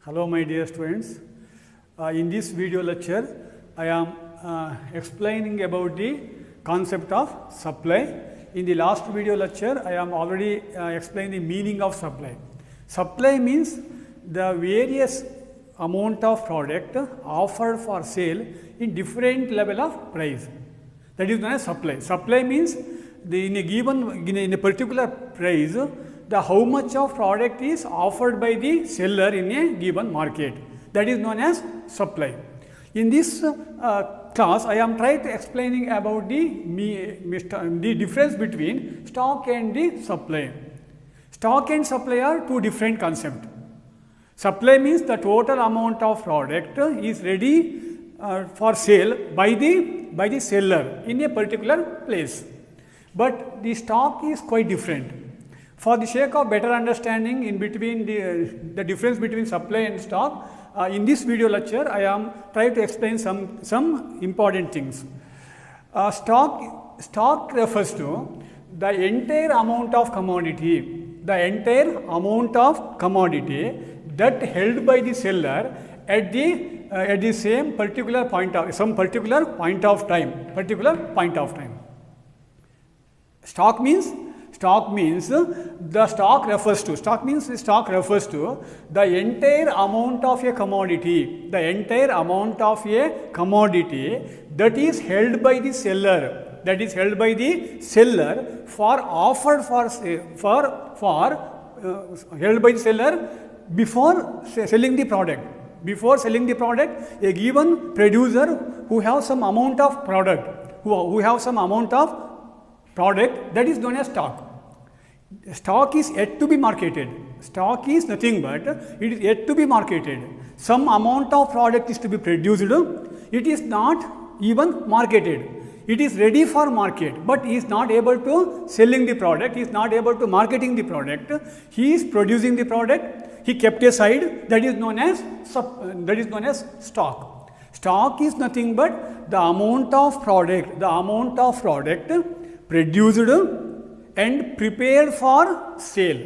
Hello my dear students. In this video lecture I am explaining about the concept of supply. In the last video lecture I am already explained the meaning of supply. Supply means the various amount of product offered for sale in different level of price. That is known as supply. Supply means in a particular price how much of product is offered by the seller in a given market. That is known as supply. In this class, I am trying to explaining about the difference between stock and the supply. Stock and supply are two different concepts. Supply means the total amount of product is ready for sale by the seller in a particular place. But the stock is quite different. For the sake of better understanding in between the difference between supply and stock, in this video lecture I am trying to explain some important things. Stock refers to the entire amount of commodity, that held by the seller at the same particular point of time. Stock means the stock refers to the entire amount of a commodity, that is held by the seller, for offered held by the seller before selling the product. Before selling the product, a given producer who has some amount of product, that is known as stock. Stock is yet to be marketed. Stock is nothing but it is yet to be marketed. Some amount of product is to be produced. It is not even marketed. It is ready for market, but he is not able to selling the product. He is not able to marketing the product. He is producing the product. He kept aside. That is known as stock. Stock is nothing but the amount of product produced and prepared for sale,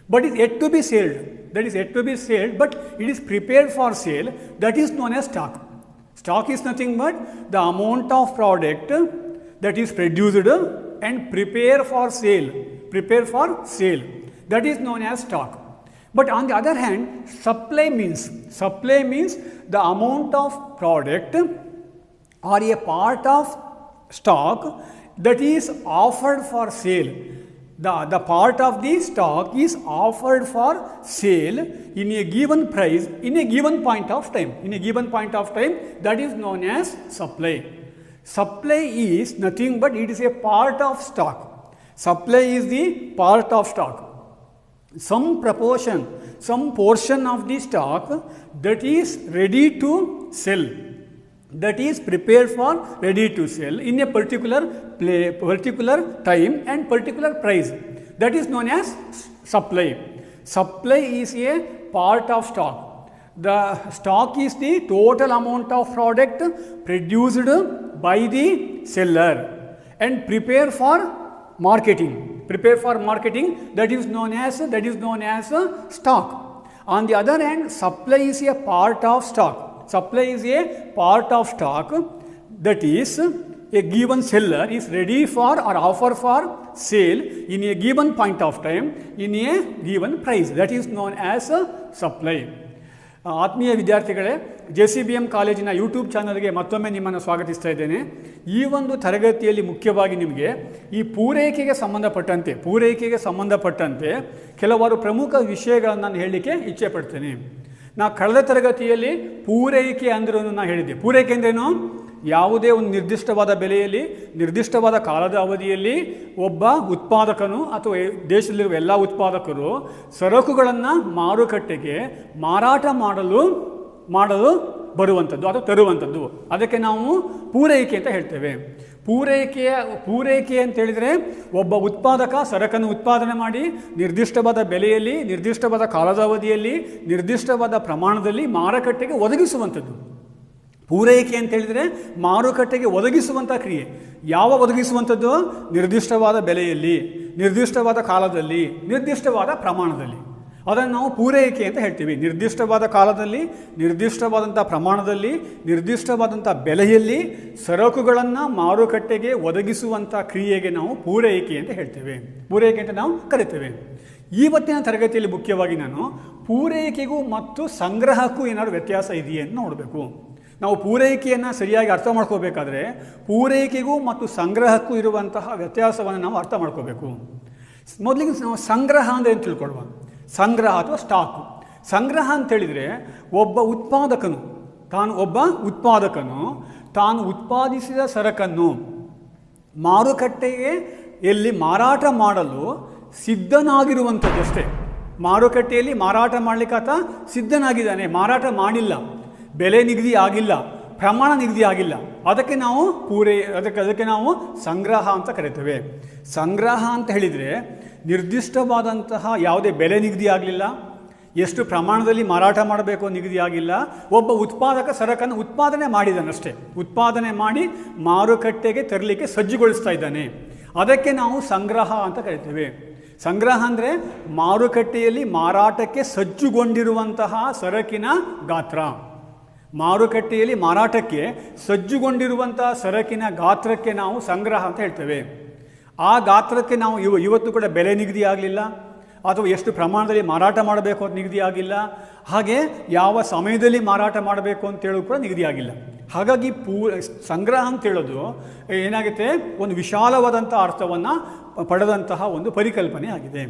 but is yet to be sold. That is yet to be sold, but it is prepared for sale. That is known as stock. Stock is nothing but the amount of product that is produced and prepared for sale. That is known as stock. But on the other hand, supply means the amount of product or a part of stock that is offered for sale. The part of the stock is offered for sale in a given price, in a given point of time. That is known as supply. Supply is nothing but it is a part of stock. Supply is the part of stock. Some portion of the stock that is ready to sell, that is prepared for ready to sell in a particular time and particular price. That is known as supply. Supply is a part of stock. The stock is the total amount of product produced by the seller and prepared for marketing. That is known as stock. On the other hand, supply is a part of stock. Supply is a part of stock that is a given seller is ready for or offer for sale in a given point of time in a given price. That is known as supply. ಆತ್ಮೀಯ ವಿದ್ಯಾರ್ಥಿಗಳೇ, JCBM ಕಾಲೇಜಿನ YouTube ಚಾನಲ್ಗೆ ಮತ್ತೊಮ್ಮೆ ನಿಮ್ಮನ್ನು ಸ್ವಾಗತಿಸ್ತಾ ಇದ್ದೇನೆ. ಈ ಒಂದು ತರಗತಿಯಲ್ಲಿ ಮುಖ್ಯವಾಗಿ ನಿಮಗೆ ಈ ಪೂರೈಕೆಗೆ ಸಂಬಂಧಪಟ್ಟಂತೆ ಕೆಲವಾರು ಪ್ರಮುಖ ವಿಷಯಗಳನ್ನು ನಾನು ಹೇಳಲಿಕ್ಕೆ ಇಚ್ಛೆ ಪಡ್ತೇನೆ. ನಾನು ಕಳೆದ ತರಗತಿಯಲ್ಲಿ ಪೂರೈಕೆ ಅಂದ್ರೂ ನಾನು ಹೇಳಿದ್ದೆ. ಪೂರೈಕೆ ಅಂದ್ರೇನು? ಯಾವುದೇ ಒಂದು ನಿರ್ದಿಷ್ಟವಾದ ಬೆಲೆಯಲ್ಲಿ ನಿರ್ದಿಷ್ಟವಾದ ಕಾಲದ ಅವಧಿಯಲ್ಲಿ ಒಬ್ಬ ಉತ್ಪಾದಕನು ಅಥವಾ ದೇಶದಲ್ಲಿರುವ ಎಲ್ಲ ಉತ್ಪಾದಕರು ಸರಕುಗಳನ್ನು ಮಾರುಕಟ್ಟೆಗೆ ಮಾರಾಟ ಮಾಡಲು ಬರುವಂಥದ್ದು ಅಥವಾ ತರುವಂಥದ್ದು, ಅದಕ್ಕೆ ನಾವು ಪೂರೈಕೆ ಅಂತ ಹೇಳ್ತೇವೆ. ಪೂರೈಕೆ ಅಂತ ಹೇಳಿದರೆ ಒಬ್ಬ ಉತ್ಪಾದಕ ಸರಕನ್ನು ಉತ್ಪಾದನೆ ಮಾಡಿ ನಿರ್ದಿಷ್ಟವಾದ ಬೆಲೆಯಲ್ಲಿ ನಿರ್ದಿಷ್ಟವಾದ ಕಾಲದ ಅವಧಿಯಲ್ಲಿ ನಿರ್ದಿಷ್ಟವಾದ ಪ್ರಮಾಣದಲ್ಲಿ ಮಾರುಕಟ್ಟೆಗೆ ಒದಗಿಸುವಂಥದ್ದು. ಪೂರೈಕೆ ಅಂತ ಹೇಳಿದರೆ ಮಾರುಕಟ್ಟೆಗೆ ಒದಗಿಸುವಂಥ ಕ್ರಿಯೆ. ಯಾವ ಒದಗಿಸುವಂಥದ್ದು? ನಿರ್ದಿಷ್ಟವಾದ ಬೆಲೆಯಲ್ಲಿ ನಿರ್ದಿಷ್ಟವಾದ ಕಾಲದಲ್ಲಿ ನಿರ್ದಿಷ್ಟವಾದ ಪ್ರಮಾಣದಲ್ಲಿ. ಅದನ್ನು ನಾವು ಪೂರೈಕೆ ಅಂತ ಹೇಳ್ತೀವಿ. ನಿರ್ದಿಷ್ಟವಾದ ಕಾಲದಲ್ಲಿ, ನಿರ್ದಿಷ್ಟವಾದಂಥ ಪ್ರಮಾಣದಲ್ಲಿ, ನಿರ್ದಿಷ್ಟವಾದಂಥ ಬೆಲೆಯಲ್ಲಿ ಸರಕುಗಳನ್ನು ಮಾರುಕಟ್ಟೆಗೆ ಒದಗಿಸುವಂಥ ಕ್ರಿಯೆಗೆ ನಾವು ಪೂರೈಕೆ ಅಂತ ಹೇಳ್ತೇವೆ, ಪೂರೈಕೆ ಅಂತ ನಾವು ಕರಿತೇವೆ. ಇವತ್ತಿನ ತರಗತಿಯಲ್ಲಿ ಮುಖ್ಯವಾಗಿ ನಾನು ಪೂರೈಕೆಗೂ ಮತ್ತು ಸಂಗ್ರಹಕ್ಕೂ ಏನಾದರೂ ವ್ಯತ್ಯಾಸ ಇದೆಯೇ ಅಂತ ನೋಡಬೇಕು. ನಾವು ಪೂರೈಕೆಯನ್ನು ಸರಿಯಾಗಿ ಅರ್ಥ ಮಾಡ್ಕೋಬೇಕಾದ್ರೆ ಪೂರೈಕೆಗೂ ಮತ್ತು ಸಂಗ್ರಹಕ್ಕೂ ಇರುವಂತಹ ವ್ಯತ್ಯಾಸವನ್ನು ನಾವು ಅರ್ಥ ಮಾಡ್ಕೋಬೇಕು. ಮೊದಲಿಗೆ ನಾವು ಸಂಗ್ರಹ ಅಂದರೆ ಏನು ತಿಳ್ಕೊಳ್ಳುವ. ಸಂಗ್ರಹ ಅಥವಾ ಸ್ಟಾಕು. ಸಂಗ್ರಹ ಅಂತೇಳಿದರೆ ಒಬ್ಬ ಉತ್ಪಾದಕನು ತಾನು ಉತ್ಪಾದಿಸಿದ ಸರಕನ್ನು ಮಾರುಕಟ್ಟೆಗೆ ಎಲ್ಲಿ ಮಾರಾಟ ಮಾಡಲು ಸಿದ್ಧನಾಗಿರುವಂಥದ್ದಷ್ಟೇ. ಮಾರುಕಟ್ಟೆಯಲ್ಲಿ ಮಾರಾಟ ಮಾಡಲಿಕ್ಕೆ ಆತ ಸಿದ್ಧನಾಗಿದ್ದಾನೆ, ಮಾರಾಟ ಮಾಡಿಲ್ಲ, ಬೆಲೆ ನಿಗದಿ ಆಗಿಲ್ಲ, ಪ್ರಮಾಣ ನಿಗದಿ ಆಗಿಲ್ಲ, ಅದಕ್ಕೆ ನಾವು ಅದಕ್ಕೆ ನಾವು ಸಂಗ್ರಹ ಅಂತ ಕರಿತೇವೆ. ಸಂಗ್ರಹ ಅಂತ ಹೇಳಿದರೆ ನಿರ್ದಿಷ್ಟವಾದಂತಹ ಯಾವುದೇ ಬೆಲೆ ನಿಗದಿ ಆಗಲಿಲ್ಲ, ಎಷ್ಟು ಪ್ರಮಾಣದಲ್ಲಿ ಮಾರಾಟ ಮಾಡಬೇಕು ನಿಗದಿ ಆಗಿಲ್ಲ, ಒಬ್ಬ ಉತ್ಪಾದಕ ಸರಕನ್ನು ಉತ್ಪಾದನೆ ಮಾಡಿದ್ದಾನಷ್ಟೇ, ಉತ್ಪಾದನೆ ಮಾಡಿ ಮಾರುಕಟ್ಟೆಗೆ ತರಲಿಕ್ಕೆ ಸಜ್ಜುಗೊಳಿಸ್ತಾ ಇದ್ದಾನೆ, ಅದಕ್ಕೆ ನಾವು ಸಂಗ್ರಹ ಅಂತ ಕರಿತೇವೆ. ಸಂಗ್ರಹ ಅಂದರೆ ಮಾರುಕಟ್ಟೆಯಲ್ಲಿ ಮಾರಾಟಕ್ಕೆ ಸಜ್ಜುಗೊಂಡಿರುವಂತಹ ಸರಕಿನ ಗಾತ್ರ. ಮಾರುಕಟ್ಟೆಯಲ್ಲಿ ಮಾರಾಟಕ್ಕೆ ಸಜ್ಜುಗೊಂಡಿರುವಂತಹ ಸರಕಿನ ಗಾತ್ರಕ್ಕೆ ನಾವು ಸಂಗ್ರಹ ಅಂತ ಹೇಳ್ತೇವೆ. ಆ ಗಾತ್ರಕ್ಕೆ ನಾವು ಇವತ್ತು ಕೂಡ ಬೆಲೆ ನಿಗದಿ ಆಗಲಿಲ್ಲ, ಅಥವಾ ಎಷ್ಟು ಪ್ರಮಾಣದಲ್ಲಿ ಮಾರಾಟ ಮಾಡಬೇಕು ಅಂತ ನಿಗದಿ ಆಗಿಲ್ಲ, ಹಾಗೆ ಯಾವ ಸಮಯದಲ್ಲಿ ಮಾರಾಟ ಮಾಡಬೇಕು ಅಂತೇಳೋದು ಕೂಡ ನಿಗದಿ ಆಗಿಲ್ಲ. ಹಾಗಾಗಿ ಸಂಗ್ರಹ ಅಂತೇಳೋದು ಏನಾಗುತ್ತೆ, ಒಂದು ವಿಶಾಲವಾದಂಥ ಅರ್ಥವನ್ನು ಪಡೆದಂತಹ ಒಂದು ಪರಿಕಲ್ಪನೆ ಆಗಿದೆ.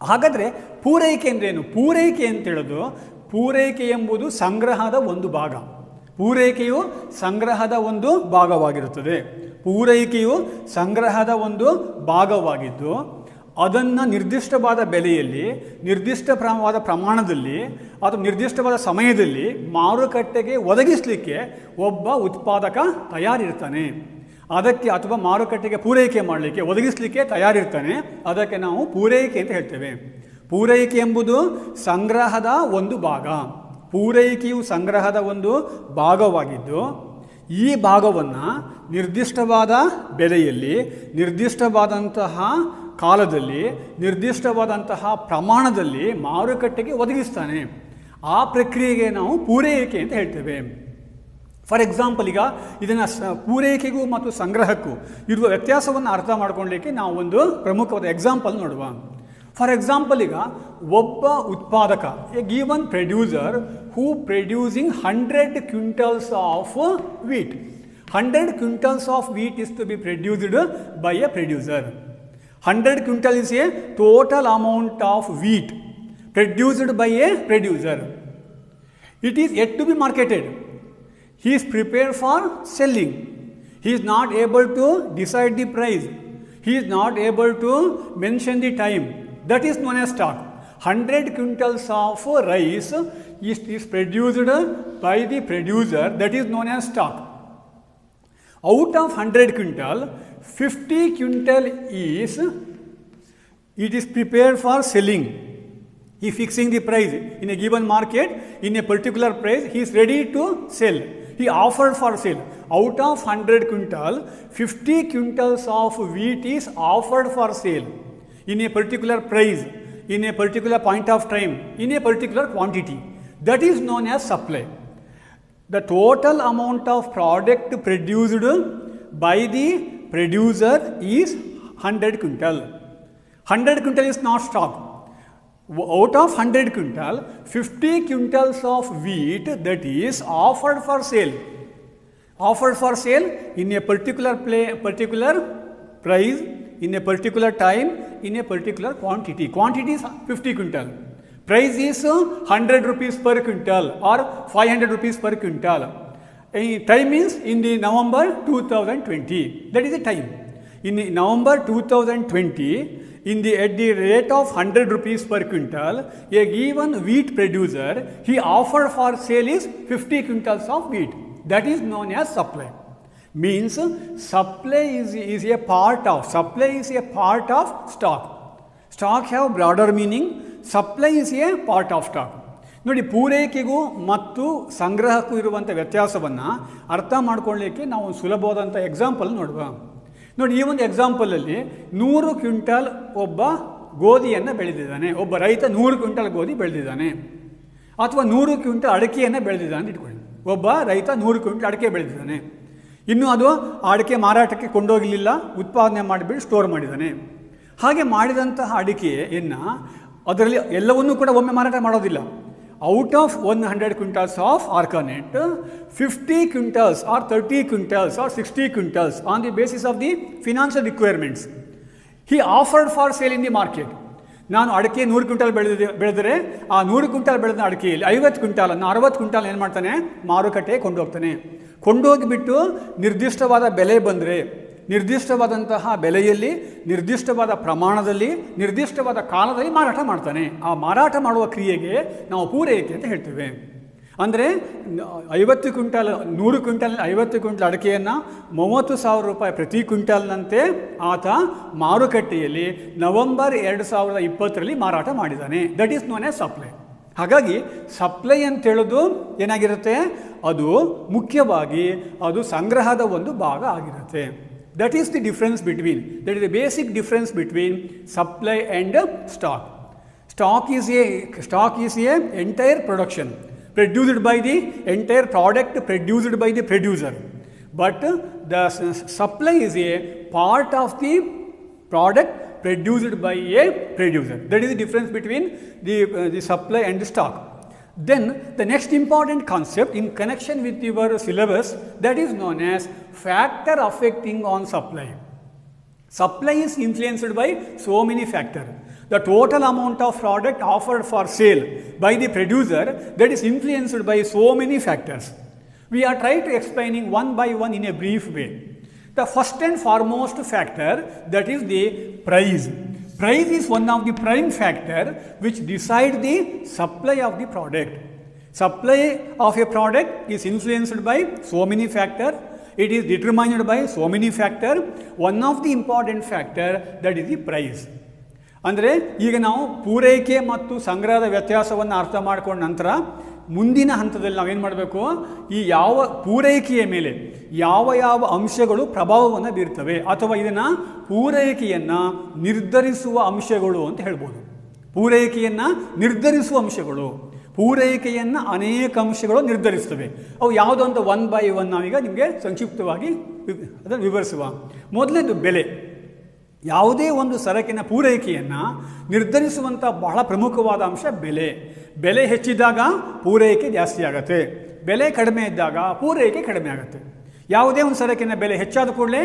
ಹಾಗಾದರೆ ಪೂರೈಕೆ ಅಂದ್ರೇನು? ಪೂರೈಕೆ ಅಂತೇಳೋದು, ಪೂರೈಕೆ ಎಂಬುದು ಸಂಗ್ರಹದ ಒಂದು ಭಾಗ. ಪೂರೈಕೆಯು ಸಂಗ್ರಹದ ಒಂದು ಭಾಗವಾಗಿರುತ್ತದೆ. ಪೂರೈಕೆಯು ಸಂಗ್ರಹದ ಒಂದು ಭಾಗವಾಗಿದ್ದು ಅದನ್ನು ನಿರ್ದಿಷ್ಟವಾದ ಬೆಲೆಯಲ್ಲಿ, ನಿರ್ದಿಷ್ಟವಾದ ಪ್ರಮಾಣದಲ್ಲಿ ಅಥವಾ ನಿರ್ದಿಷ್ಟವಾದ ಸಮಯದಲ್ಲಿ ಮಾರುಕಟ್ಟೆಗೆ ಒದಗಿಸಲಿಕ್ಕೆ ಒಬ್ಬ ಉತ್ಪಾದಕ ತಯಾರಿರ್ತಾನೆ. ಅದಕ್ಕೆ ಅಥವಾ ಮಾರುಕಟ್ಟೆಗೆ ಪೂರೈಕೆ ಮಾಡಲಿಕ್ಕೆ, ಒದಗಿಸಲಿಕ್ಕೆ ತಯಾರಿರ್ತಾನೆ, ಅದಕ್ಕೆ ನಾವು ಪೂರೈಕೆ ಅಂತ ಹೇಳ್ತೇವೆ. ಪೂರೈಕೆ ಎಂಬುದು ಸಂಗ್ರಹದ ಒಂದು ಭಾಗ. ಪೂರೈಕೆಯು ಸಂಗ್ರಹದ ಒಂದು ಭಾಗವಾಗಿದ್ದು ಈ ಭಾಗವನ್ನು ನಿರ್ದಿಷ್ಟವಾದ ಬೆಲೆಯಲ್ಲಿ, ನಿರ್ದಿಷ್ಟವಾದಂತಹ ಕಾಲದಲ್ಲಿ, ನಿರ್ದಿಷ್ಟವಾದಂತಹ ಪ್ರಮಾಣದಲ್ಲಿ ಮಾರುಕಟ್ಟೆಗೆ ಒದಗಿಸ್ತಾನೆ. ಆ ಪ್ರಕ್ರಿಯೆಗೆ ನಾವು ಪೂರೈಕೆ ಅಂತ ಹೇಳ್ತೇವೆ. ಫಾರ್ ಎಕ್ಸಾಂಪಲ್, ಈಗ ಇದನ್ನು ಪೂರೈಕೆಗೂ ಮತ್ತು ಸಂಗ್ರಹಕ್ಕೂ ಇರುವ ವ್ಯತ್ಯಾಸವನ್ನು ಅರ್ಥ ಮಾಡ್ಕೊಳ್ಳಲಿಕ್ಕೆ ನಾವು ಒಂದು ಪ್ರಮುಖವಾದ ಎಕ್ಸಾಂಪಲ್ ನೋಡುವ. ಫಾರ್ ಎಕ್ಸಾಂಪಲ್, ಈಗ ಒಬ್ಬ ಉತ್ಪಾದಕ, A given producer who producing 100 quintals of wheat. 100 quintals of wheat is to be produced by a producer. 100 quintal is a total amount of wheat produced by a producer. It is yet to be marketed. He is prepared for selling. He is not able to decide the price. He is not able to mention the time. That is known as stock. 100 quintals of rice is produced by the producer. That is known as stock. Out of 100 quintal, 50 quintal it is prepared for selling. He is fixing the price in a given market, in a particular price. He is ready to sell. He offered for sale. Out of 100 quintal, 50 quintals of wheat is offered for sale in a particular price, in a particular point of time, in a particular quantity. That is known as supply. The total amount of product produced by the producer is 100 quintal. 100 quintal is not stock. Out of 100 quintal, 50 quintals of wheat, that is offered for sale. Offered for sale in a particular price, in a particular time, in a particular quantity. Quantity is 50 quintal. Price is 100 rupees per quintal or 500 rupees per quintal. Time is in the November 2020. That is the time. In November 2020, at the rate of 100 rupees per quintal, a given wheat producer, he offered for sale is 50 quintals of wheat. That is known as supply. Means supply is a part of stock. Stock have broader meaning. Supply is a part of stock. ನೋಡಿ, ಪೂರೈಕೆಗೂ ಮತ್ತು ಸಂಗ್ರಹಕ್ಕೂ ಇರುವಂಥ ವ್ಯತ್ಯಾಸವನ್ನು ಅರ್ಥ ಮಾಡ್ಕೊಳ್ಳಲಿಕ್ಕೆ ನಾವು ಸುಲಭವಾದಂಥ example ನೋಡುವ. ನೋಡಿ, ಈ ಒಂದು ಎಕ್ಸಾಂಪಲಲ್ಲಿ 100 ಕ್ವಿಂಟಲ್ ಒಬ್ಬ ಗೋಧಿಯನ್ನು ಬೆಳೆದಿದ್ದಾನೆ, ಒಬ್ಬ ರೈತ 100 ಕ್ವಿಂಟಲ್ ಗೋಧಿ ಬೆಳೆದಿದ್ದಾನೆ, ಅಥವಾ 100 ಕ್ವಿಂಟಲ್ ಅಡಿಕೆಯನ್ನು ಬೆಳೆದಿದ್ದಾನೆ ಅಂತ ಇಟ್ಕೊಳ್ಳಿ. ಒಬ್ಬ ರೈತ 100 ಕ್ವಿಂಟಲ್ ಅಡಿಕೆ ಬೆಳೆದಿದ್ದಾನೆ, ಇನ್ನು ಅದು ಅಡಿಕೆ ಮಾರಾಟಕ್ಕೆ ಕೊಂಡೋಗಲಿಲ್ಲ, ಉತ್ಪಾದನೆ ಮಾಡಿಬಿಟ್ಟು ಸ್ಟೋರ್ ಮಾಡಿದ್ದಾನೆ. ಹಾಗೆ ಮಾಡಿದಂತಹ ಅಡಿಕೆಯನ್ನು ಅದರಲ್ಲಿ ಎಲ್ಲವನ್ನೂ ಕೂಡ ಒಮ್ಮೆ ಮಾರಾಟ ಮಾಡೋದಿಲ್ಲ. Out of 100 quintals of arecanut 50 quintals or 30 quintals or 60 quintals on the basis of the financial requirements he offered for sale in the market. ನಾನು ಅಡಿಕೆ 100 ಕ್ವಿಂಟಲ್ ಬೆಳೆದರೆ ಆ 100 ಕ್ವಿಂಟಲ್ ಬೆಳೆದ ಅಡಿಕೆಯಲ್ಲಿ 50 ಕ್ವಿಂಟಲನ್ನು 60 ಕ್ವಿಂಟಲ್ ಏನು ಮಾಡ್ತಾನೆ, ಮಾರುಕಟ್ಟೆಗೆ ಕೊಂಡೋಗ್ತಾನೆ. ಕೊಂಡೋಗಿಬಿಟ್ಟು ನಿರ್ದಿಷ್ಟವಾದ ಬೆಲೆ ಬಂದರೆ ನಿರ್ದಿಷ್ಟವಾದಂತಹ ಬೆಲೆಯಲ್ಲಿ ನಿರ್ದಿಷ್ಟವಾದ ಪ್ರಮಾಣದಲ್ಲಿ ನಿರ್ದಿಷ್ಟವಾದ ಕಾಲದಲ್ಲಿ ಮಾರಾಟ ಮಾಡ್ತಾನೆ. ಆ ಮಾರಾಟ ಮಾಡುವ ಕ್ರಿಯೆಗೆ ನಾವು ಪೂರೈಕೆ ಅಂತ ಹೇಳ್ತೇವೆ. ಅಂದರೆ 50 ಕ್ವಿಂಟಲ್ 100 ಕ್ವಿಂಟಲ್ 50 ಕ್ವಿಂಟಲ್ ಅಡಿಕೆಯನ್ನು 30,000 ರೂಪಾಯಿ ಪ್ರತಿ ಕ್ವಿಂಟಲ್ನಂತೆ ಆತ ಮಾರುಕಟ್ಟೆಯಲ್ಲಿ ನವೆಂಬರ್ 2020ರಲ್ಲಿ ಮಾರಾಟ ಮಾಡಿದ್ದಾನೆ. That is known as supply. ಹಾಗಾಗಿ ಸಪ್ಲೈ ಅಂತೇಳೋದು ಏನಾಗಿರುತ್ತೆ, ಅದು ಮುಖ್ಯವಾಗಿ ಅದು ಸಂಗ್ರಹದ ಒಂದು ಭಾಗ ಆಗಿರುತ್ತೆ. That is the difference between, that is the basic difference between supply and stock. Stock is a entire production produced by the entire product produced by the producer. But the supply is a part of the product produced by a producer. That is the difference between the supply and the stock. Then the next important concept in connection with your syllabus, that is known as factor affecting on supply. Supply is influenced by so many factors. The total amount of product offered for sale by the producer, that is influenced by so many factors. We are trying to explaining one by one in a brief way. The first and foremost factor, that is the price. Price is one of the prime factor which decide the supply of the product. Supply of a product is influenced by so many factors. It is determined by so many factors. One of the important factor, that is the price. ಅಂದರೆ ಈಗ ನಾವು ಪೂರೈಕೆ ಮತ್ತು ಸಂಗ್ರಹದ ವ್ಯತ್ಯಾಸವನ್ನು ಅರ್ಥ ಮಾಡಿಕೊಂಡ ನಂತರ ಮುಂದಿನ ಹಂತದಲ್ಲಿ ನಾವೇನು ಮಾಡಬೇಕು, ಈ ಯಾವ ಪೂರೈಕೆಯ ಮೇಲೆ ಯಾವ ಯಾವ ಅಂಶಗಳು ಪ್ರಭಾವವನ್ನು ಬೀರ್ತವೆ ಅಥವಾ ಇದನ್ನು ಪೂರೈಕೆಯನ್ನು ನಿರ್ಧರಿಸುವ ಅಂಶಗಳು ಅಂತ ಹೇಳ್ಬೋದು. ಪೂರೈಕೆಯನ್ನು ನಿರ್ಧರಿಸುವ ಅಂಶಗಳು, ಪೂರೈಕೆಯನ್ನು ಅನೇಕ ಅಂಶಗಳು ನಿರ್ಧರಿಸ್ತವೆ. ಅವು ಯಾವುದೋ ಅಂತ 1 by 1 ನಾವೀಗ ನಿಮಗೆ ಸಂಕ್ಷಿಪ್ತವಾಗಿ ಅದನ್ನು ವಿವರಿಸುವ. ಮೊದಲನೇದು ಬೆಲೆ. ಯಾವುದೇ ಒಂದು ಸರಕಿನ ಪೂರೈಕೆಯನ್ನು ನಿರ್ಧರಿಸುವಂಥ ಬಹಳ ಪ್ರಮುಖವಾದ ಅಂಶ ಬೆಲೆ. ಬೆಲೆ ಹೆಚ್ಚಿದಾಗ ಪೂರೈಕೆ ಜಾಸ್ತಿ ಆಗುತ್ತೆ, ಬೆಲೆ ಕಡಿಮೆ ಇದ್ದಾಗ ಪೂರೈಕೆ ಕಡಿಮೆ ಆಗುತ್ತೆ. ಯಾವುದೇ ಒಂದು ಸರಕಿನ ಬೆಲೆ ಹೆಚ್ಚಾದ ಕೂಡಲೇ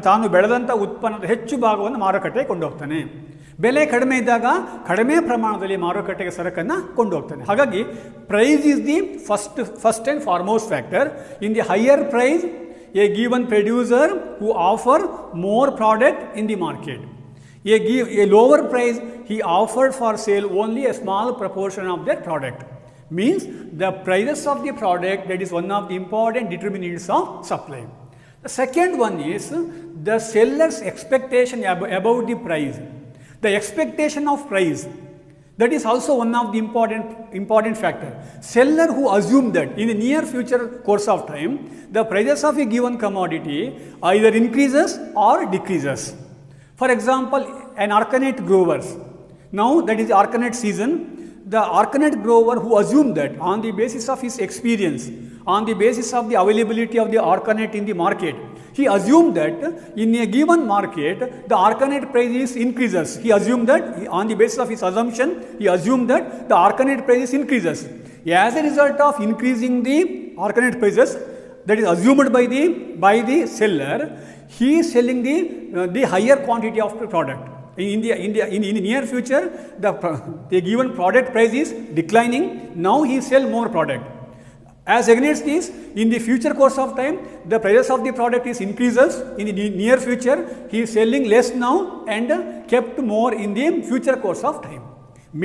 ತಾನು ಬೆಳೆದಂಥ ಉತ್ಪನ್ನದ ಹೆಚ್ಚು ಭಾಗವನ್ನು ಮಾರುಕಟ್ಟೆಗೆ ಕೊಂಡೋಗ್ತಾನೆ. ಬೆಲೆ ಕಡಿಮೆ ಇದ್ದಾಗ ಕಡಿಮೆ ಪ್ರಮಾಣದಲ್ಲಿ ಮಾರುಕಟ್ಟೆಗೆ ಸರಕನ್ನು ಕೊಂಡೋಗ್ತಾನೆ. ಹಾಗಾಗಿ price is the first and foremost factor. In the higher price a given producer who offer more product in the market. A lower price he offered for sale only a small proportion of that product. Means the prices of the product, that is one of the important determinants of supply. The second one is the seller's expectation about the price. The expectation of price, that is also one of the important factor. Seller who assume that in the near future course of time, the prices of a given commodity either increases or decreases. For example, an arkanate growers. Now that is arkanate season. The arkanate grower who assume that on the basis of his experience, on the basis of the availability of the arkanate in the market, he assumed that in a given market the arkanate price increases. He assumed that on the basis of his assumption, he assumed that the arkanate price increases. As a result of increasing the arkanate prices, that is assumed by the seller, he is selling the higher quantity of the product. In the near future, the given product price is declining. Now he sell more product. As against this, in the future course of time, the prices of the product is increases. In the near future, he is selling less now and kept more in the future course of time.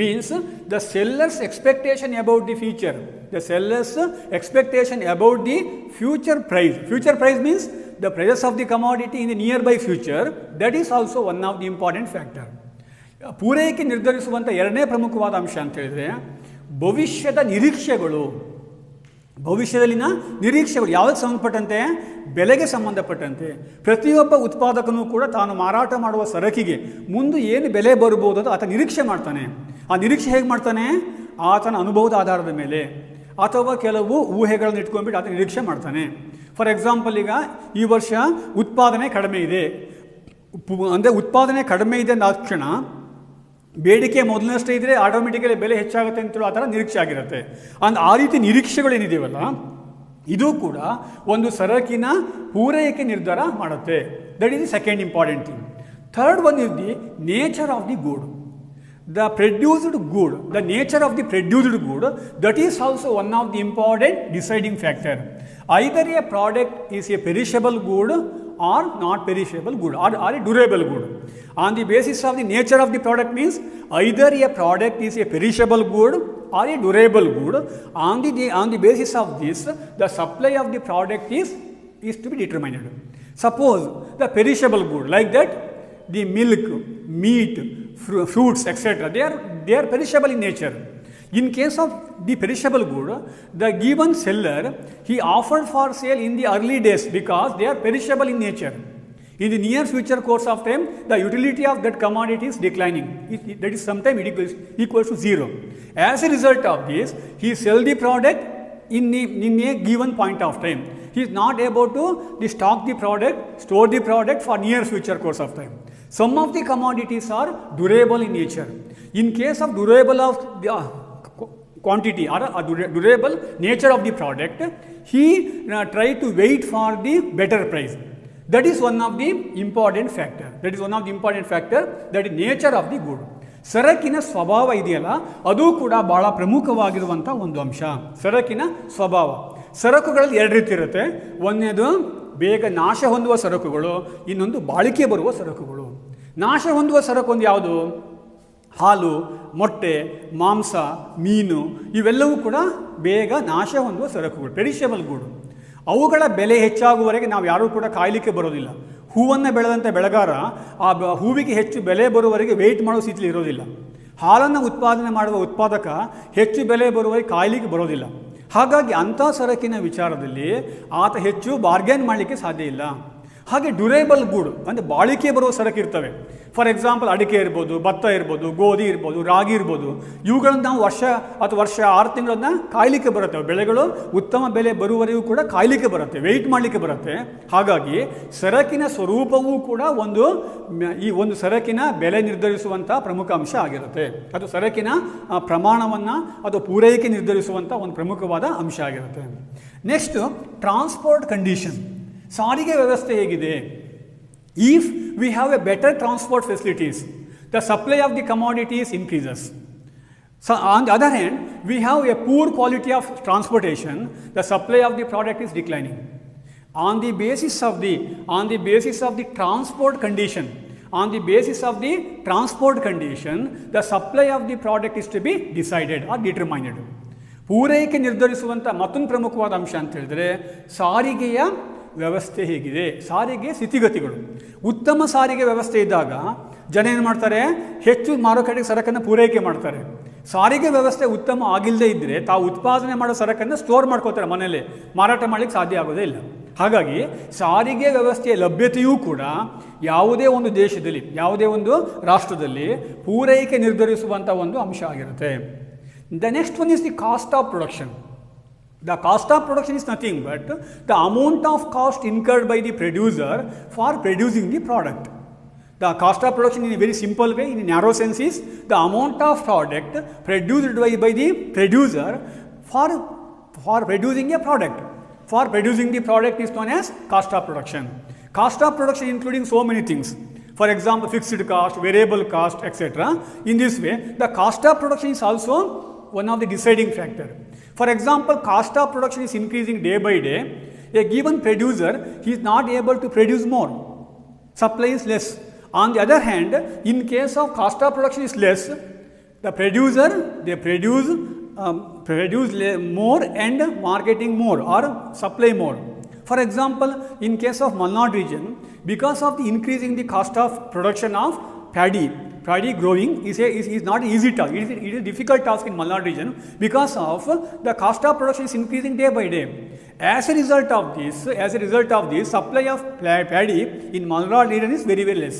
Means the seller's expectation about the future. The seller's expectation about the future price. Future price means the prices of the commodity in the nearby future. That is also one of the important factor. ಪೂರೈಕೆ ನಿರ್ಧರಿಸುವಂಥ ಎರಡನೇ ಪ್ರಮುಖವಾದ ಅಂಶ ಅಂತ ಹೇಳಿದ್ರೆ ಭವಿಷ್ಯದ ನಿರೀಕ್ಷೆಗಳು. ಭವಿಷ್ಯದಲ್ಲಿನ ನಿರೀಕ್ಷೆಗಳು ಯಾವುದಕ್ಕೆ ಸಂಬಂಧಪಟ್ಟಂತೆ? ಬೆಲೆಗೆ ಸಂಬಂಧಪಟ್ಟಂತೆ. ಪ್ರತಿಯೊಬ್ಬ ಉತ್ಪಾದಕನೂ ಕೂಡ ತಾನು ಮಾರಾಟ ಮಾಡುವ ಸರಕಿಗೆ ಮುಂದೆ ಏನು ಬೆಲೆ ಬರ್ಬೋದು ಅಂತ ಆತ ನಿರೀಕ್ಷೆ ಮಾಡ್ತಾನೆ. ಆ ನಿರೀಕ್ಷೆ ಹೇಗೆ ಮಾಡ್ತಾನೆ? ಆತನ ಅನುಭವದ ಆಧಾರದ ಮೇಲೆ ಅಥವಾ ಕೆಲವು ಊಹೆಗಳನ್ನು ಇಟ್ಕೊಂಡ್ಬಿಟ್ಟು ಆತ ನಿರೀಕ್ಷೆ ಮಾಡ್ತಾನೆ. ಫಾರ್ ಎಕ್ಸಾಂಪಲ್, ಈಗ ಈ ವರ್ಷ ಉತ್ಪಾದನೆ ಕಡಿಮೆ ಇದೆ, ಅಂದರೆ ಉತ್ಪಾದನೆ ಕಡಿಮೆ ಇದೆ ಅಂದ ಕ್ಷಣ ಬೇಡಿಕೆ ಮೊದಲನಷ್ಟೇ ಇದ್ದರೆ ಆಟೋಮೆಟಿಕಲಿ ಬೆಲೆ ಹೆಚ್ಚಾಗುತ್ತೆ ಅಂತೇಳಿ ಆ ಥರ ನಿರೀಕ್ಷೆ ಆಗಿರುತ್ತೆ. ಆ ರೀತಿ ನಿರೀಕ್ಷೆಗಳೇನಿದೆಯಲ್ಲ, ಇದು ಕೂಡ ಒಂದು ಸರಕಿನ ಪೂರೈಕೆ ನಿರ್ಧಾರ ಮಾಡುತ್ತೆ. That is the second important thing. Third one is the nature of the good. The produced good, the nature of the produced good, that is also one of the important deciding factor. Either a product is a perishable good or not perishable good, or a durable good. On the basis of the nature of the product means either a product is a perishable good or a durable good. On the basis of this, the supply of the product is to be determined. Suppose the perishable good, like that, the milk, meat, fruits, etc., they are perishable in nature. In case of the perishable good, the given seller, he offered for sale in the early days because they are perishable in nature. In the near future course of time, the utility of that commodity is declining. That is sometimes it equals to zero. As a result of this, he sell the product in a given point of time. He is not able to stock the product, store the product for near future course of time. Some of the commodities are durable in nature. In case of durable of the quantity or durable nature of the product, he try to wait for the better price. That is one of the important factor. That is nature of the good. ಸರಕಿನ ಸ್ವಭಾವ ಇದೆಯಲ್ಲ, ಅದು ಕೂಡ ಬಹಳ ಪ್ರಮುಖವಾಗಿರುವಂಥ ಒಂದು ಅಂಶ. ಸರಕಿನ ಸ್ವಭಾವ. ಸರಕುಗಳಲ್ಲಿ ಎರಡು ರೀತಿ ಇರುತ್ತೆ. ಒಂದನೇದು ಬೇಗ ನಾಶ ಹೊಂದುವ ಸರಕುಗಳು, ಇನ್ನೊಂದು ಬಾಳಿಕೆ ಬರುವ ಸರಕುಗಳು. ನಾಶ ಹೊಂದುವ ಸರಕು ಒಂದು ಯಾವುದು? ಹಾಲು, ಮೊಟ್ಟೆ, ಮಾಂಸ, ಮೀನು, ಇವೆಲ್ಲವೂ ಕೂಡ ಬೇಗ ನಾಶ ಹೊಂದುವ ಸರಕುಗಳು, ಪೆರಿಷಬಲ್ ಗೂಡು. ಅವುಗಳ ಬೆಲೆ ಹೆಚ್ಚಾಗುವವರೆಗೆ ನಾವು ಯಾರೂ ಕೂಡ ಕಾಯಲಿಕ್ಕೆ ಬರೋದಿಲ್ಲ. ಹೂವನ್ನು ಬೆಳೆದಂಥ ಬೆಳೆಗಾರ ಆ ಹೂವಿಗೆ ಹೆಚ್ಚು ಬೆಲೆ ಬರುವವರೆಗೆ ವೆಯ್ಟ್ ಮಾಡೋ ಸ್ಥಿತಿಲಿ ಇರೋದಿಲ್ಲ. ಹಾಲನ್ನು ಉತ್ಪಾದನೆ ಮಾಡುವ ಉತ್ಪಾದಕ ಹೆಚ್ಚು ಬೆಲೆ ಬರುವವರೆಗೆ ಕಾಯಲಿಕ್ಕೆ ಬರೋದಿಲ್ಲ. ಹಾಗಾಗಿ ಅಂಥ ಸರಕಿನ ವಿಚಾರದಲ್ಲಿ ಆತ ಹೆಚ್ಚು ಬಾರ್ಗೇನ್ ಮಾಡಲಿಕ್ಕೆ ಸಾಧ್ಯ ಇಲ್ಲ. ಹಾಗೆ ಡ್ಯೂರೇಬಲ್ ಗೂಡ್ ಅಂದರೆ ಬಾಳಿಕೆ ಬರುವ ಸರಕು ಇರ್ತವೆ. ಫಾರ್ ಎಕ್ಸಾಂಪಲ್, ಅಡಿಕೆ ಇರ್ಬೋದು, ಭತ್ತ ಇರ್ಬೋದು, ಗೋಧಿ ಇರ್ಬೋದು, ರಾಗಿ ಇರ್ಬೋದು. ಇವುಗಳನ್ನು ನಾವು ವರ್ಷ 6 ತಿಂಗಳನ್ನ ಕಾಯಲಿಕ್ಕೆ ಬರುತ್ತೆ. ಬೆಳೆಗಳು ಉತ್ತಮ ಬೆಲೆ ಬರುವವರೆಗೂ ಕೂಡ ಕಾಯಲಿಕ್ಕೆ ಬರುತ್ತೆ, ವೆಯ್ಟ್ ಮಾಡಲಿಕ್ಕೆ ಬರುತ್ತೆ. ಹಾಗಾಗಿ ಸರಕಿನ ಸ್ವರೂಪವೂ ಕೂಡ ಈ ಒಂದು ಸರಕಿನ ಬೆಲೆ ನಿರ್ಧರಿಸುವಂಥ ಪ್ರಮುಖ ಅಂಶ ಆಗಿರುತ್ತೆ. ಅದು ಸರಕಿನ ಪ್ರಮಾಣವನ್ನು ಅದು ಪೂರೈಕೆ ನಿರ್ಧರಿಸುವಂಥ ಒಂದು ಪ್ರಮುಖವಾದ ಅಂಶ ಆಗಿರುತ್ತೆ. Next, transport condition. ಸಾರಿಗೆ ವ್ಯವಸ್ಥೆ ಹೇಗಿದೆ? If we have a better transport facilities, the supply of the commodities increases. So on the other hand, we have a poor quality of transportation, the supply of the product is declining. On the basis of the transport condition, the supply of the product is to be decided or determined. ಪೂರೈಕೆ ನಿರ್ಧರಿಸುವಂಥ ಮತ್ತೊಂದು ಪ್ರಮುಖವಾದ ಅಂಶ ಅಂತ ಹೇಳಿದ್ರೆ ಸಾರಿಗೆಯ ವ್ಯವಸ್ಥೆ ಹೇಗಿದೆ, ಸಾರಿಗೆ ಸ್ಥಿತಿಗತಿಗಳು. ಉತ್ತಮ ಸಾರಿಗೆ ವ್ಯವಸ್ಥೆ ಇದ್ದಾಗ ಜನ ಏನು ಮಾಡ್ತಾರೆ? ಹೆಚ್ಚು ಮಾರುಕಟ್ಟೆಗೆ ಸರಕನ್ನು ಪೂರೈಕೆ ಮಾಡ್ತಾರೆ. ಸಾರಿಗೆ ವ್ಯವಸ್ಥೆ ಉತ್ತಮ ಆಗಿಲ್ಲದೆ ಇದ್ದರೆ ತಾವು ಉತ್ಪಾದನೆ ಮಾಡೋ ಸರಕನ್ನು ಸ್ಟೋರ್ ಮಾಡ್ಕೋತಾರೆ, ಮನೆಯಲ್ಲೇ ಮಾರಾಟ ಮಾಡಲಿಕ್ಕೆ ಸಾಧ್ಯ ಆಗೋದೇ ಇಲ್ಲ. ಹಾಗಾಗಿ ಸಾರಿಗೆ ವ್ಯವಸ್ಥೆಯ ಲಭ್ಯತೆಯೂ ಕೂಡ ಯಾವುದೇ ಒಂದು ದೇಶದಲ್ಲಿ, ಯಾವುದೇ ಒಂದು ರಾಷ್ಟ್ರದಲ್ಲಿ ಪೂರೈಕೆ ನಿರ್ಧರಿಸುವಂಥ ಒಂದು ಅಂಶ ಆಗಿರುತ್ತೆ. The next one is the cost of production. The cost of production is nothing but the amount of cost incurred by the producer for producing the product. The cost of production in a very simple way, in a narrow sense, is the amount of product produced by the producer for producing a product. For producing the product is known as cost of production. Cost of production including so many things. For example, fixed cost, variable cost, etc. In this way, the cost of production is also one of the deciding factor. For example, cost of production is increasing day by day. A given producer, he is not able to produce more. Supply is less. On the other hand, in case of cost of production is less, the producer, they produce more and marketing more or supply more. For example, in case of Malnad region, because of the increasing the cost of production of paddy paddy growing is not easy task. It is a difficult task in Malnad region because of the cost of production is increasing day by day. As a result of this, supply of paddy in Malnad region is very less.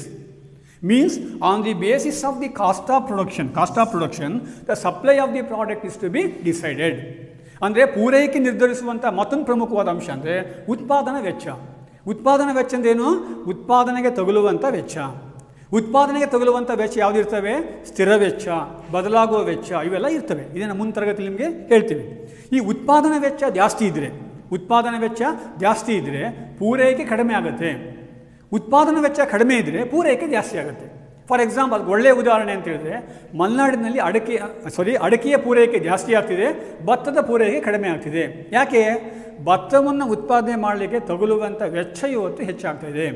Means on the basis of the cost of production, the supply of the product is to be decided. ಅಂದರೆ ಪೂರೈಕೆ ನಿರ್ಧರಿಸುವಂಥ ಮತ್ತೊಂದು ಪ್ರಮುಖವಾದ ಅಂಶ ಅಂದರೆ ಉತ್ಪಾದನಾ ವೆಚ್ಚ. ಉತ್ಪಾದನಾ ವೆಚ್ಚ ಅಂದೇನು? ಉತ್ಪಾದನೆಗೆ ತಗುಲುವಂಥ ವೆಚ್ಚ. ಉತ್ಪಾದನೆಗೆ ತಗುಲುವಂಥ ವೆಚ್ಚ ಯಾವುದಿರ್ತವೆ? ಸ್ಥಿರ ವೆಚ್ಚ, ಬದಲಾಗುವ ವೆಚ್ಚ, ಇವೆಲ್ಲ ಇರ್ತವೆ. ಇದನ್ನು ಮುಂದಿನ ತರಗತಿ ನಿಮಗೆ ಹೇಳ್ತೀವಿ. ಈ ಉತ್ಪಾದನಾ ವೆಚ್ಚ ಜಾಸ್ತಿ ಇದ್ದರೆ ಪೂರೈಕೆ ಕಡಿಮೆ ಆಗುತ್ತೆ. ಉತ್ಪಾದನಾ ವೆಚ್ಚ ಕಡಿಮೆ ಇದ್ದರೆ ಪೂರೈಕೆ ಜಾಸ್ತಿ ಆಗುತ್ತೆ. ಫಾರ್ ಎಕ್ಸಾಂಪಲ್, ಅದಕ್ಕೆ ಒಳ್ಳೆಯ ಉದಾಹರಣೆ ಅಂತ ಹೇಳಿದ್ರೆ, ಮಲೆನಾಡಿನಲ್ಲಿ ಅಡಿಕೆಯ ಪೂರೈಕೆ ಜಾಸ್ತಿ ಆಗ್ತಿದೆ, ಭತ್ತದ ಪೂರೈಕೆ ಕಡಿಮೆ ಆಗ್ತಿದೆ. ಯಾಕೆ? ಭತ್ತವನ್ನು ಉತ್ಪಾದನೆ ಮಾಡಲಿಕ್ಕೆ ತಗುಲುವಂಥ ವೆಚ್ಚ ಇವತ್ತು ಹೆಚ್ಚಾಗ್ತಾಯಿದೆ.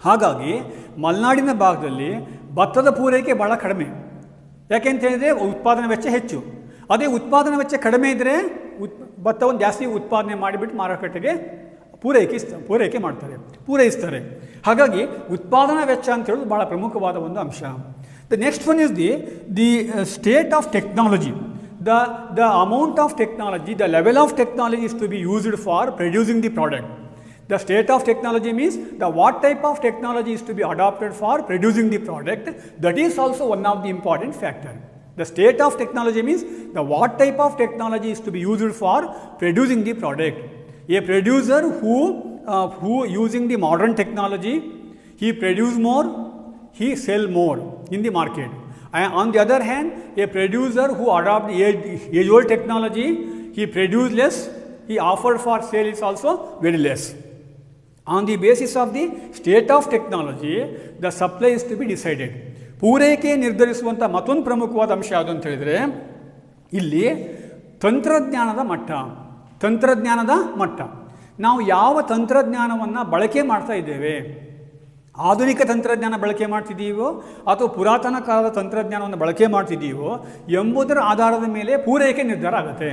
ಹಾಗಾಗಿ ಮಲೆನಾಡಿನ ಭಾಗದಲ್ಲಿ ಭತ್ತದ ಪೂರೈಕೆ ಭಾಳ ಕಡಿಮೆ. ಯಾಕೆಂತ ಹೇಳಿದರೆ ಉತ್ಪಾದನಾ ವೆಚ್ಚ ಹೆಚ್ಚು. ಅದೇ ಉತ್ಪಾದನಾ ವೆಚ್ಚ ಕಡಿಮೆ ಇದ್ದರೆ ಭತ್ತವನ್ನು ಜಾಸ್ತಿ ಉತ್ಪಾದನೆ ಮಾಡಿಬಿಟ್ಟು ಮಾರುಕಟ್ಟೆಗೆ ಪೂರೈಸ್ತಾರೆ. ಹಾಗಾಗಿ ಉತ್ಪಾದನಾ ವೆಚ್ಚ ಅಂತ ಹೇಳೋದು ಭಾಳ ಪ್ರಮುಖವಾದ ಒಂದು ಅಂಶ. The next one is the state of technology. The amount of technology, the level of technology is to be used for producing the product. The state of technology means what type of technology is to be adopted for producing the product. That is also one of the important factor. The state of technology means what type of technology is to be used for producing the product. A producer who using the modern technology, he produce more, he sell more in the market. And on the other hand, a producer who adopt age-old technology, he produce less, he offered for sale is also very less. On the basis of the state of technology, the supply is to be decided. ಪೂರೈಕೆ ನಿರ್ಧರಿಸುವಂಥ ಮತ್ತೊಂದು ಪ್ರಮುಖವಾದ ಅಂಶ ಯಾವುದು ಅಂತ ಹೇಳಿದರೆ, ಇಲ್ಲಿ ತಂತ್ರಜ್ಞಾನದ ಮಟ್ಟ. ನಾವು ಯಾವ ತಂತ್ರಜ್ಞಾನವನ್ನು ಬಳಕೆ ಮಾಡ್ತಾ ಇದ್ದೇವೆ, ಆಧುನಿಕ ತಂತ್ರಜ್ಞಾನ ಬಳಕೆ ಮಾಡ್ತಿದ್ದೀವೋ ಅಥವಾ ಪುರಾತನ ಕಾಲದ ತಂತ್ರಜ್ಞಾನವನ್ನು ಬಳಕೆ ಮಾಡ್ತಿದ್ದೀವೋ ಎಂಬುದರ ಆಧಾರದ ಮೇಲೆ ಪೂರೈಕೆ ನಿರ್ಧಾರ ಆಗುತ್ತೆ.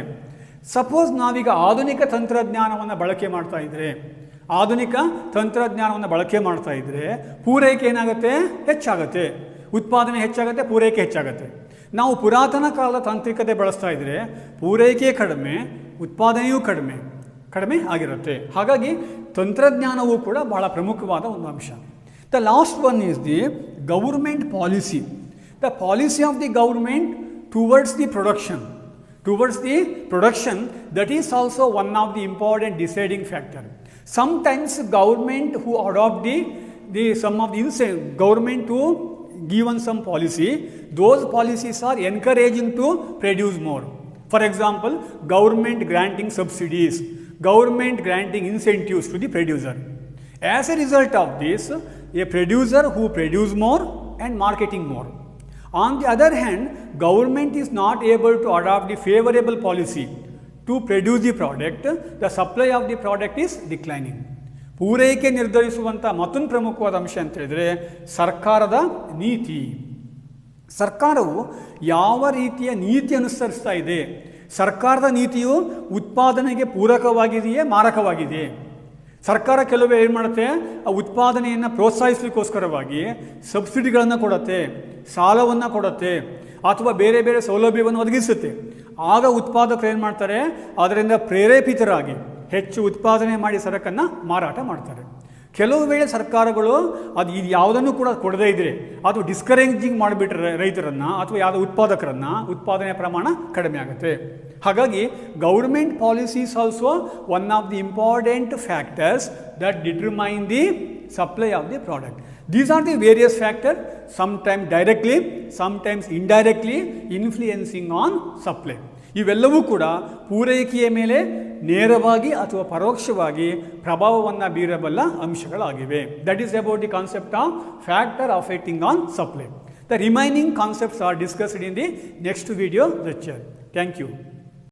ಸಪೋಸ್ ನಾವೀಗ ಆಧುನಿಕ ತಂತ್ರಜ್ಞಾನವನ್ನು ಬಳಕೆ ಮಾಡ್ತಾ ಇದ್ದರೆ ಪೂರೈಕೆ ಏನಾಗುತ್ತೆ? ಹೆಚ್ಚಾಗುತ್ತೆ. ಉತ್ಪಾದನೆ ಹೆಚ್ಚಾಗುತ್ತೆ, ಪೂರೈಕೆ ಹೆಚ್ಚಾಗುತ್ತೆ. ನಾವು ಪುರಾತನ ಕಾಲದ ತಾಂತ್ರಿಕತೆ ಬಳಸ್ತಾ ಇದ್ದರೆ ಪೂರೈಕೆ ಕಡಿಮೆ, ಉತ್ಪಾದನೆಯೂ ಕಡಿಮೆ ಆಗಿರುತ್ತೆ. ಹಾಗಾಗಿ ತಂತ್ರಜ್ಞಾನವೂ ಕೂಡ ಬಹಳ ಪ್ರಮುಖವಾದ ಒಂದು ಅಂಶ. The last one is the government policy. The policy of the government towards the production, that is also one of the important deciding factor. Sometimes government who adopt government to given some policy, those policies are encouraging to produce more. For example, government granting subsidies, government granting incentives to the producer. As a result of this, a producer who produce more and marketing more. On the other hand, government is not able to adopt the favorable policy to produce the product, the supply of the product is declining. ಪೂರೈಕೆ ನಿರ್ಧರಿಸುವಂಥ ಮತ್ತೊಂದು ಪ್ರಮುಖವಾದ ಅಂಶ ಅಂತ ಹೇಳಿದರೆ ಸರ್ಕಾರದ ನೀತಿ. ಸರ್ಕಾರವು ಯಾವ ರೀತಿಯ ನೀತಿ ಅನುಸರಿಸ್ತಾ ಇದೆ, ಸರ್ಕಾರದ ನೀತಿಯು ಉತ್ಪಾದನೆಗೆ ಪೂರಕವಾಗಿದೆಯೇ, ಮಾರಕವಾಗಿದೆಯೇ? ಸರ್ಕಾರ ಕೆಲವು ಏನು ಮಾಡುತ್ತೆ, ಆ ಉತ್ಪಾದನೆಯನ್ನು ಪ್ರೋತ್ಸಾಹಿಸಲಿಕ್ಕೋಸ್ಕರವಾಗಿ ಸಬ್ಸಿಡಿಗಳನ್ನು ಕೊಡುತ್ತೆ, ಸಾಲವನ್ನು ಕೊಡುತ್ತೆ, ಅಥವಾ ಬೇರೆ ಬೇರೆ ಸೌಲಭ್ಯವನ್ನು ಒದಗಿಸುತ್ತೆ. ಆಗ ಉತ್ಪಾದಕರು ಏನು ಮಾಡ್ತಾರೆ, ಅದರಿಂದ ಪ್ರೇರೇಪಿತರಾಗಿ ಹೆಚ್ಚು ಉತ್ಪಾದನೆ ಮಾಡಿ ಸರಕನ್ನು ಮಾರಾಟ ಮಾಡ್ತಾರೆ. ಕೆಲವು ವೇಳೆ ಸರ್ಕಾರಗಳು ಇದು ಯಾವುದನ್ನು ಕೂಡ ಕೊಡದೇ ಇದ್ದರೆ ಅದು ಡಿಸ್ಕರೇಜಿಂಗ್ ಮಾಡಿಬಿಟ್ರೆ ರೈತರನ್ನು ಅಥವಾ ಯಾವುದೋ ಉತ್ಪಾದಕರನ್ನು, ಉತ್ಪಾದನೆಯ ಪ್ರಮಾಣ ಕಡಿಮೆ ಆಗುತ್ತೆ. ಹಾಗಾಗಿ government policy is also one of the important factors that determine the supply of the product. These are the various factors, sometimes directly, sometimes indirectly influencing on supply. ಇವೆಲ್ಲವೂ ಕೂಡ ಪೂರೈಕೆಯ ಮೇಲೆ ನೇರವಾಗಿ ಅಥವಾ ಪರೋಕ್ಷವಾಗಿ ಪ್ರಭಾವವನ್ನು ಬೀರಬಲ್ಲ ಅಂಶಗಳಾಗಿವೆ. That is about the concept of factor affecting on supply. The remaining concepts are discussed in the next video lecture. Thank you.